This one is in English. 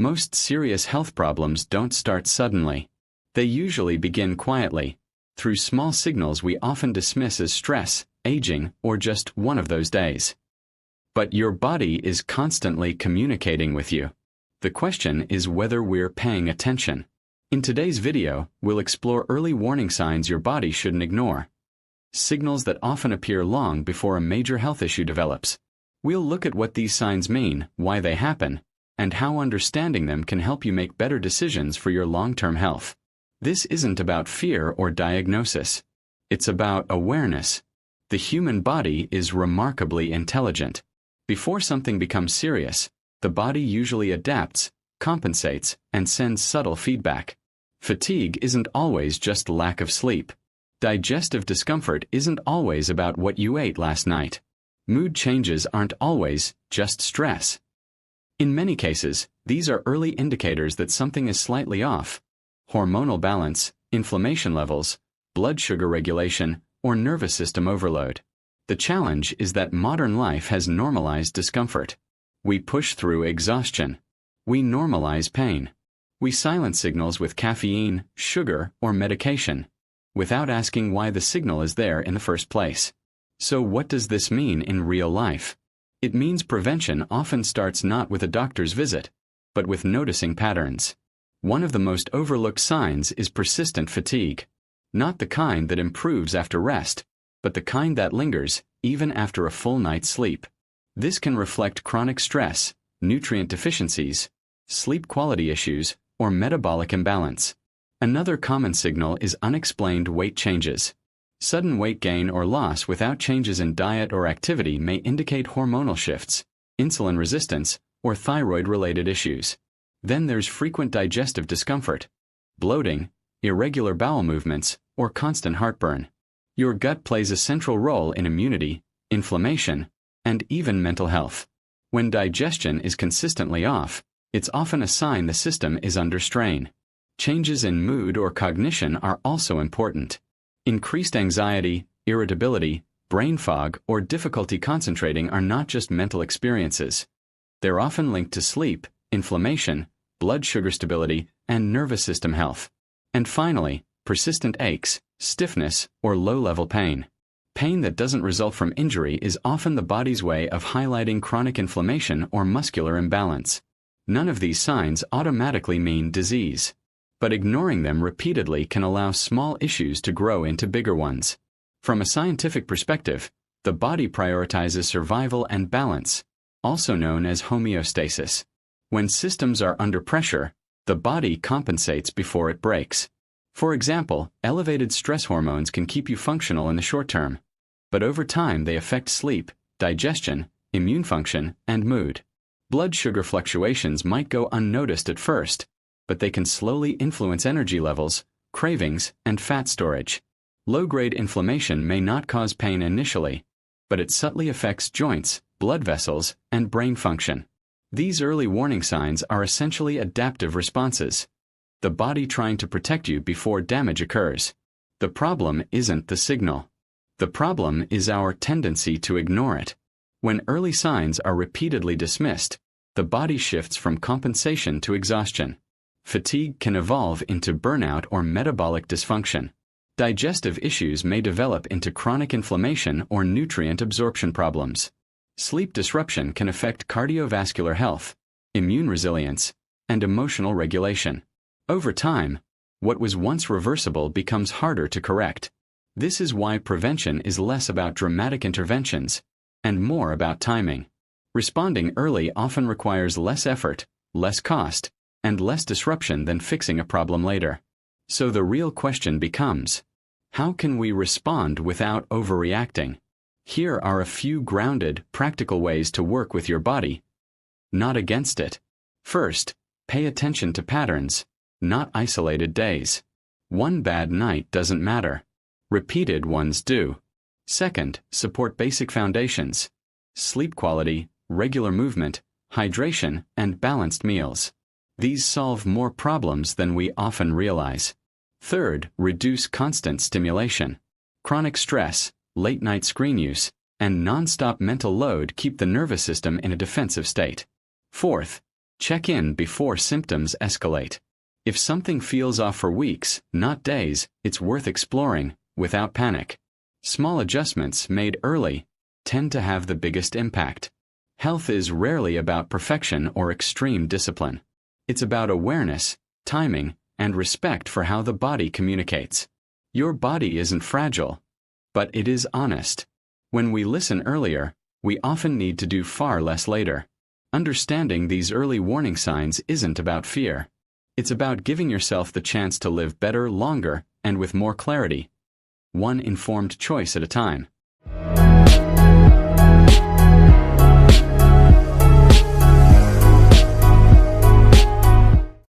Most serious health problems don't start suddenly. They usually begin quietly, through small signals we often dismiss as stress, aging, or just one of those days. But your body is constantly communicating with you. The question is whether we're paying attention. In today's video, we'll explore early warning signs your body shouldn't ignore. Signals that often appear long before a major health issue develops. We'll look at what these signs mean, why they happen, and how understanding them can help you make better decisions for your long-term health. This isn't about fear or diagnosis. It's about awareness. The human body is remarkably intelligent. Before something becomes serious, the body usually adapts, compensates, and sends subtle feedback. Fatigue isn't always just lack of sleep. Digestive discomfort isn't always about what you ate last night. Mood changes aren't always just stress. In many cases, these are early indicators that something is slightly off. Hormonal balance, inflammation levels, blood sugar regulation, or nervous system overload. The challenge is that modern life has normalized discomfort. We push through exhaustion. We normalize pain. We silence signals with caffeine, sugar, or medication, without asking why the signal is there in the first place. So what does this mean in real life? It means prevention often starts not with a doctor's visit, but with noticing patterns. One of the most overlooked signs is persistent fatigue. Not the kind that improves after rest, but the kind that lingers, even after a full night's sleep. This can reflect chronic stress, nutrient deficiencies, sleep quality issues, or metabolic imbalance. Another common signal is unexplained weight changes. Sudden weight gain or loss without changes in diet or activity may indicate hormonal shifts, insulin resistance, or thyroid-related issues. Then there's frequent digestive discomfort, bloating, irregular bowel movements, or constant heartburn. Your gut plays a central role in immunity, inflammation, and even mental health. When digestion is consistently off, it's often a sign the system is under strain. Changes in mood or cognition are also important. Increased anxiety, irritability, brain fog, or difficulty concentrating are not just mental experiences. They're often linked to sleep, inflammation, blood sugar stability, and nervous system health. And finally, persistent aches, stiffness, or low-level pain. Pain that doesn't result from injury is often the body's way of highlighting chronic inflammation or muscular imbalance. None of these signs automatically mean disease, but ignoring them repeatedly can allow small issues to grow into bigger ones. From a scientific perspective, the body prioritizes survival and balance, also known as homeostasis. When systems are under pressure, the body compensates before it breaks. For example, elevated stress hormones can keep you functional in the short term, but over time they affect sleep, digestion, immune function, and mood. Blood sugar fluctuations might go unnoticed at first, but they can slowly influence energy levels, cravings, and fat storage. Low-grade inflammation may not cause pain initially, but it subtly affects joints, blood vessels, and brain function. These early warning signs are essentially adaptive responses, the body trying to protect you before damage occurs. The problem isn't the signal. The problem is our tendency to ignore it. When early signs are repeatedly dismissed, the body shifts from compensation to exhaustion. Fatigue can evolve into burnout or metabolic dysfunction. Digestive issues may develop into chronic inflammation or nutrient absorption problems. Sleep disruption can affect cardiovascular health, immune resilience, and emotional regulation. Over time, what was once reversible becomes harder to correct. This is why prevention is less about dramatic interventions and more about timing. Responding early often requires less effort, less cost, and less disruption than fixing a problem later. So the real question becomes, how can we respond without overreacting? Here are a few grounded, practical ways to work with your body, not against it. First, pay attention to patterns, not isolated days. One bad night doesn't matter. Repeated ones do. Second, support basic foundations: sleep quality, regular movement, hydration, and balanced meals. These solve more problems than we often realize. Third, reduce constant stimulation. Chronic stress, late-night screen use, and non-stop mental load keep the nervous system in a defensive state. Fourth, Check in before symptoms escalate. If something feels off for weeks, not days, it's worth exploring, without panic. Small adjustments made early tend to have the biggest impact. Health is rarely about perfection or extreme discipline. It's about awareness, timing, and respect for how the body communicates. Your body isn't fragile, but it is honest. When we listen earlier, we often need to do far less later. Understanding these early warning signs isn't about fear. It's about giving yourself the chance to live better, longer, and with more clarity. One informed choice at a time.